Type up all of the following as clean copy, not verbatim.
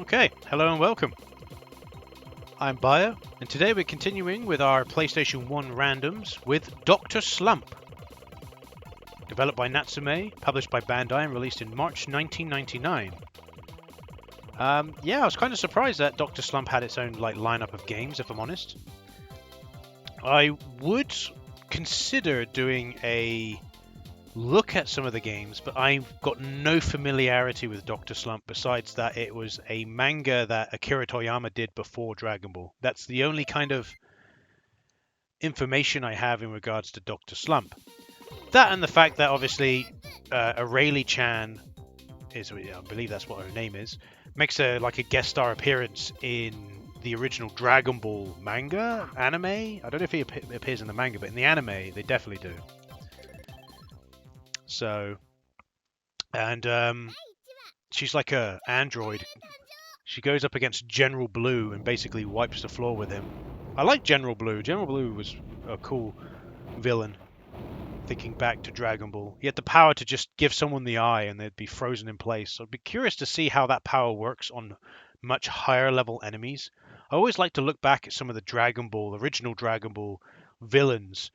Okay, hello and welcome. I'm Bio, and today we're continuing with our PlayStation 1 randoms with Dr. Slump. Developed by Natsume, published by Bandai, and released in March 1999. I was kind of surprised that Dr. Slump had its own lineup of games, if I'm honest. I would consider doing a look at some of the games, but I've got no familiarity with Dr. Slump besides that it was a manga that Akira Toriyama did before Dragon Ball. That's the only kind of information I have in regards to Dr. Slump. That and the fact that obviously Aurelie-chan is, I believe that's what her name is, makes a guest star appearance in the original Dragon Ball manga, anime. I don't know if he appears in the manga, but in the anime they definitely do. So, and she's like a android. She goes up against General Blue and basically wipes the floor with him. I like General Blue. General Blue was a cool villain. Thinking back to Dragon Ball, he had the power to just give someone the eye and they'd be frozen in place. So I'd be curious to see how that power works on much higher level enemies. I always like to look back at some of the original Dragon Ball villains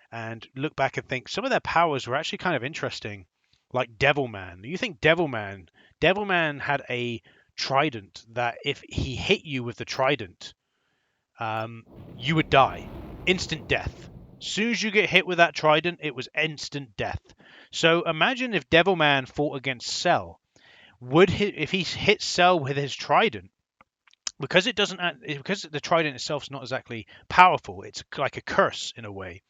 and look back and think some of their powers were actually kind of interesting. Like Devilman. You think Devilman had a trident that if he hit you with the trident, you would die. Instant death. Soon as you get hit with that trident, it was instant death. So imagine if Devilman fought against Cell. If he hit Cell with his trident, because the trident itself is not exactly powerful, it's like a curse in a way.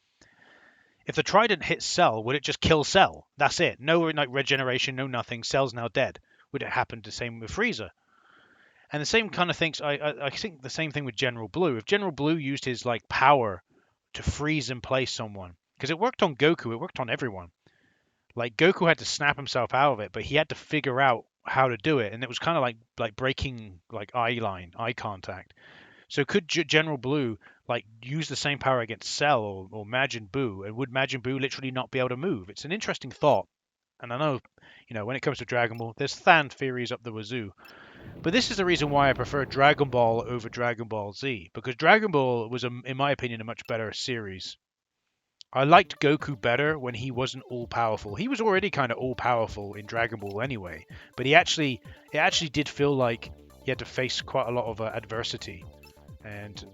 If the trident hits Cell, would it just kill Cell? That's it. No regeneration, no nothing. Cell's now dead. Would it happen the same with Frieza? And the same kind of things. I think the same thing with General Blue. If General Blue used his power to freeze in place someone, because it worked on Goku, it worked on everyone. Like Goku had to snap himself out of it, but he had to figure out how to do it, and it was kind of like breaking eye contact. So could General Blue use the same power against Cell or Majin Buu, and would Majin Buu literally not be able to move? It's an interesting thought, and I know, when it comes to Dragon Ball, there's fan theories up the wazoo. But this is the reason why I prefer Dragon Ball over Dragon Ball Z, because Dragon Ball was, in my opinion, a much better series. I liked Goku better when he wasn't all-powerful. He was already kind of all-powerful in Dragon Ball anyway, but it actually did feel like he had to face quite a lot of adversity, and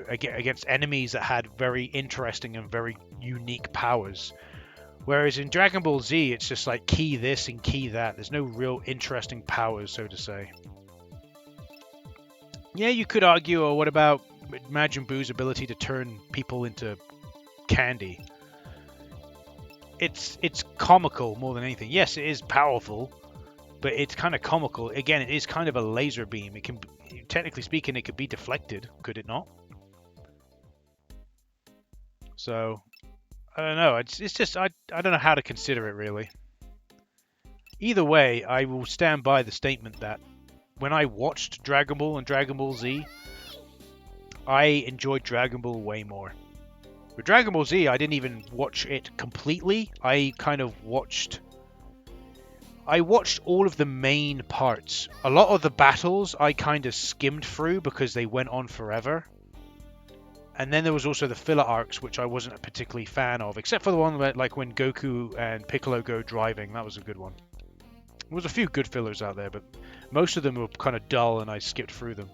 against enemies that had very interesting and very unique powers. Whereas in Dragon Ball Z, it's just like key this and key that. There's no real interesting powers, so to say. Yeah, you could argue, or what about Majin Buu's ability to turn people into candy? It's comical more than anything. Yes, it is powerful, but it's kind of comical. Again, it is kind of a laser beam. It can, technically speaking, it could be deflected, could it not? So, I don't know. It's just I don't know how to consider it really. Either way, I will stand by the statement that when I watched Dragon Ball and Dragon Ball Z, I enjoyed Dragon Ball way more. With Dragon Ball Z, I didn't even watch it completely. I watched all of the main parts. A lot of the battles I kind of skimmed through because they went on forever. And then there was also the filler arcs, which I wasn't a particularly fan of, except for the one where, when Goku and Piccolo go driving. That was a good one. There was a few good fillers out there, but most of them were kind of dull and I skipped through them.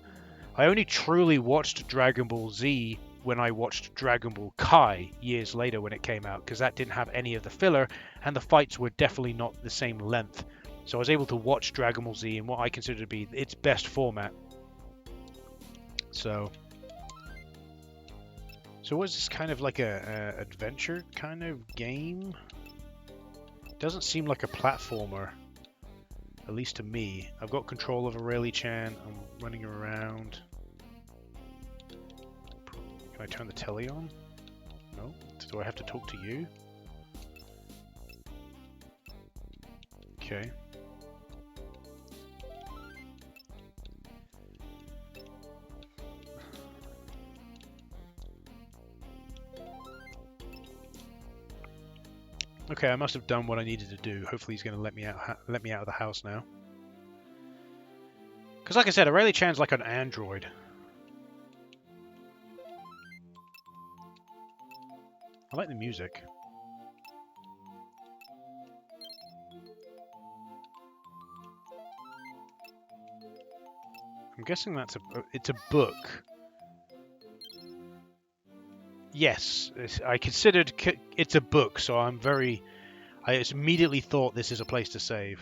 I only truly watched Dragon Ball Z when I watched Dragon Ball Kai years later when it came out, because that didn't have any of the filler and the fights were definitely not the same length. So I was able to watch Dragon Ball Z in what I consider to be its best format. So was this kind of like a adventure kind of game? Doesn't seem like a platformer, at least to me. I've got control of Aurelie-chan. I'm running around. Can I turn the telly on? No? Do I have to talk to you? Okay. Okay, I must have done what I needed to do. Hopefully he's going to let me out of the house now. Because like I said, Aurelie-chan's like an android. I like the music. I'm guessing it's a book. Yes, I considered it's a book, so I immediately thought this is a place to save.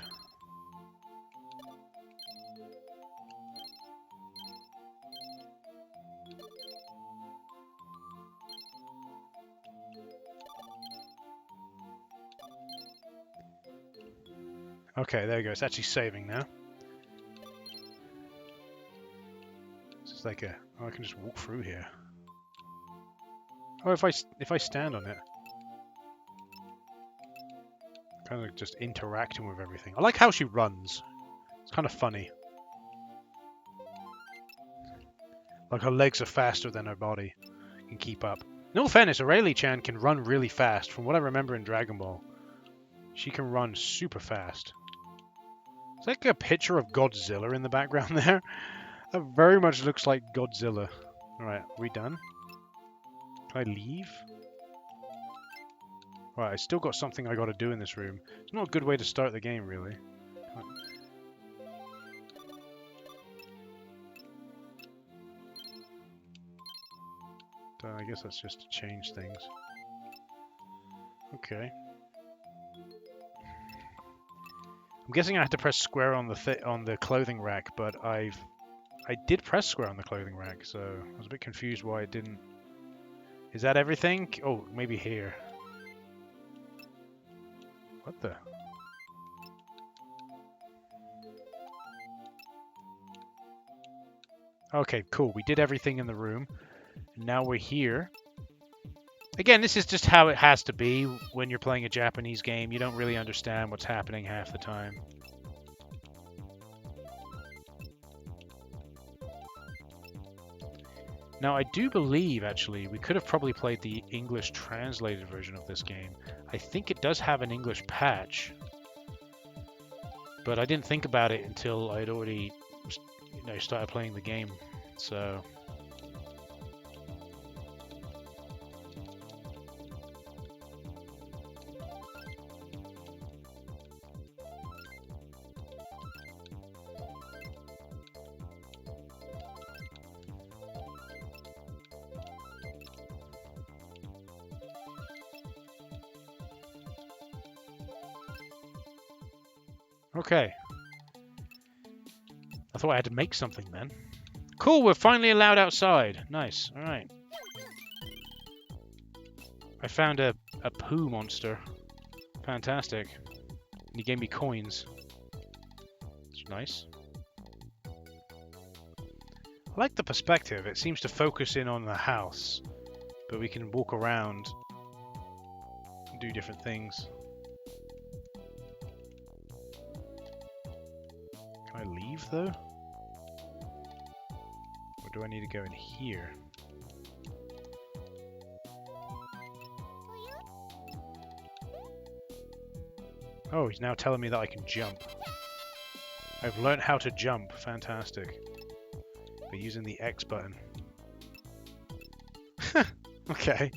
Okay, there we go. It's actually saving now. It's like I can just walk through here. Oh, if I stand on it, kind of just interacting with everything. I like how she runs. It's kind of funny. Like her legs are faster than her body, can keep up. In all fairness, Aurelie-chan can run really fast. From what I remember in Dragon Ball, she can run super fast. It's like a picture of Godzilla in the background there. That very much looks like Godzilla. Alright, are we done? Can I leave? Right, I still got something I gotta do in this room. It's not a good way to start the game, really. I guess that's just to change things. Okay. I'm guessing I have to press square on the clothing rack, but I did press square on the clothing rack, so I was a bit confused why it didn't. Is that everything? Oh, maybe here. What the? Okay, cool. We did everything in the room. Now we're here. Again, this is just how it has to be when you're playing a Japanese game. You don't really understand what's happening half the time. Now, I do believe, actually, we could have probably played the English translated version of this game. I think it does have an English patch. But I didn't think about it until I'd already, started playing the game. So... Okay. I thought I had to make something then. Cool, we're finally allowed outside. Nice, alright. I found a poo monster. Fantastic. And he gave me coins. It's nice. I like the perspective. It seems to focus in on the house. But we can walk around and do different things. Can I leave, though? Or do I need to go in here? Oh, he's now telling me that I can jump. I've learned how to jump. Fantastic. By using the X button. Okay.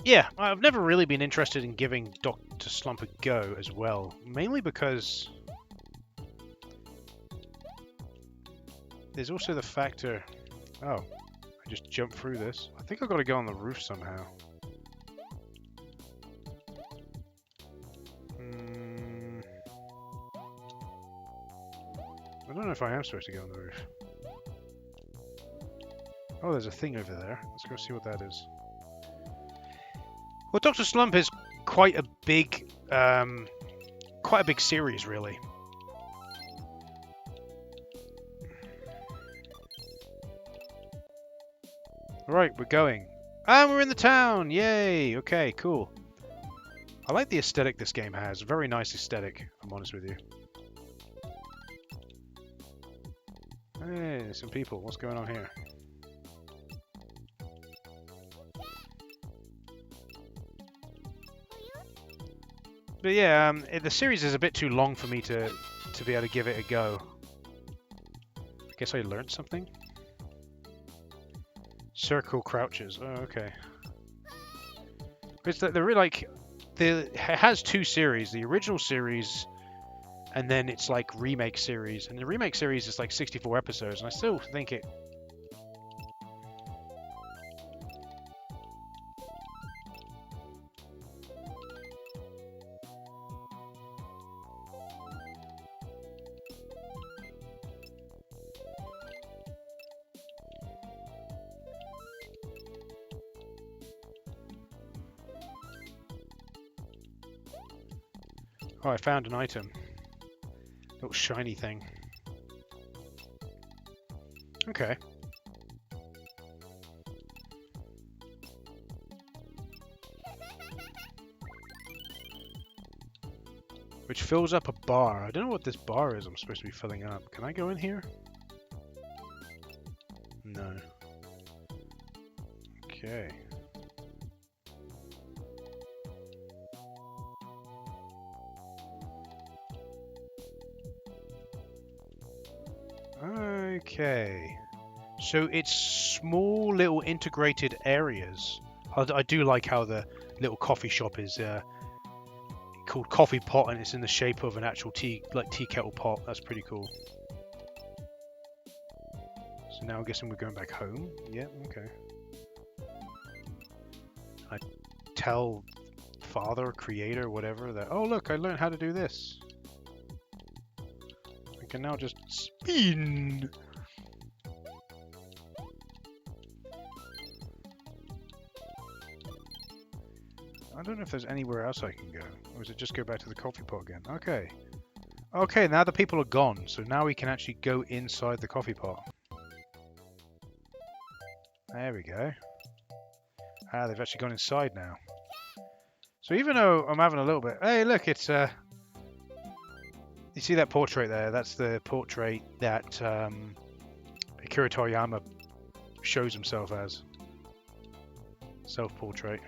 Yeah, I've never really been interested in giving Dr. Slump a go as well. Mainly because there's also the factor... Oh, I just jumped through this. I think I've got to go on the roof somehow. I don't know if I am supposed to go on the roof. Oh, there's a thing over there. Let's go see what that is. Well, Dr. Slump is quite a big series, really. Right, we're going. And we're in the town! Yay! Okay, cool. I like the aesthetic this game has. Very nice aesthetic, if I'm honest with you. Hey, some people. What's going on here? But yeah, the series is a bit too long for me to be able to give it a go. I guess I learned something. Circle crouches. Oh, okay. It's they're really like it has two series: the original series, and then it's like remake series. And the remake series is like 64 episodes, and I still think it. Oh, I found an item. Little shiny thing. Okay. Which fills up a bar. I don't know what this bar is I'm supposed to be filling up. Can I go in here? No. Okay. Okay. So it's small little integrated areas. I do like how the little coffee shop is called Coffee Pot, and it's in the shape of an actual tea kettle pot. That's pretty cool. So now I'm guessing we're going back home. Yeah, okay. I tell father, creator, whatever, that, oh look, I learned how to do this. I can now just spin. I don't know if there's anywhere else I can go. Or is it just go back to the coffee pot again? Okay. Okay, now the people are gone, so now we can actually go inside the coffee pot. There we go. Ah, they've actually gone inside now. So even though I'm having a little bit... Hey, look, it's... You see that portrait there? That's the portrait that Akira Toriyama shows himself as. Self-portrait.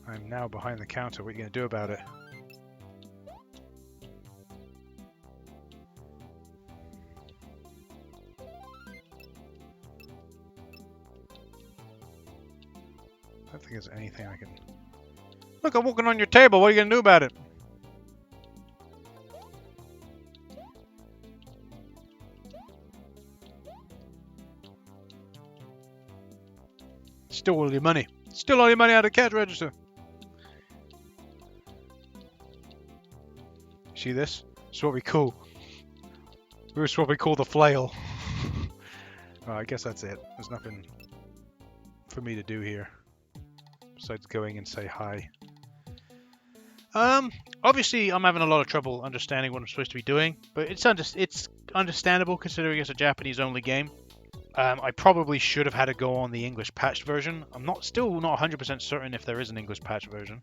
I'm now behind the counter. What are you going to do about it? I don't think there's anything I can... Look, I'm walking on your table. What are you going to do about it? Still all your money. Still all your money out of the cash register. See this? It's what we call... It's what we call the flail. Oh, I guess that's it. There's nothing for me to do here. Besides going and say hi. Obviously I'm having a lot of trouble understanding what I'm supposed to be doing, but it's understandable considering it's a Japanese only game. I probably should have had to go on the English patched version. I'm still not 100% certain if there is an English patched version.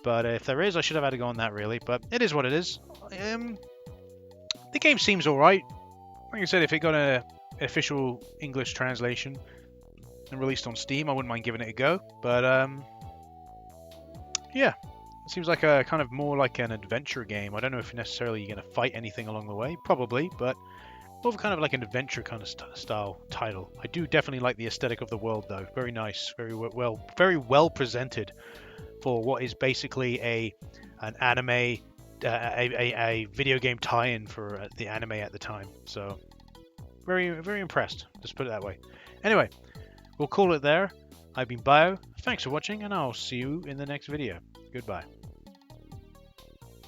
But if there is, I should have had to go on that really, but it is what it is. The game seems alright. Like I said, if it got an official English translation and released on Steam, I wouldn't mind giving it a go. But yeah, it seems like a kind of more like an adventure game. I don't know if necessarily you're going to fight anything along the way, probably, but more of kind of like an adventure kind of style title. I do definitely like the aesthetic of the world though. Very nice, very well presented for what is basically an anime, a video game tie-in for the anime at the time. So very impressed. Just put it that way. Anyway, we'll call it there. I've been Bio. Thanks for watching, and I'll see you in the next video. Goodbye.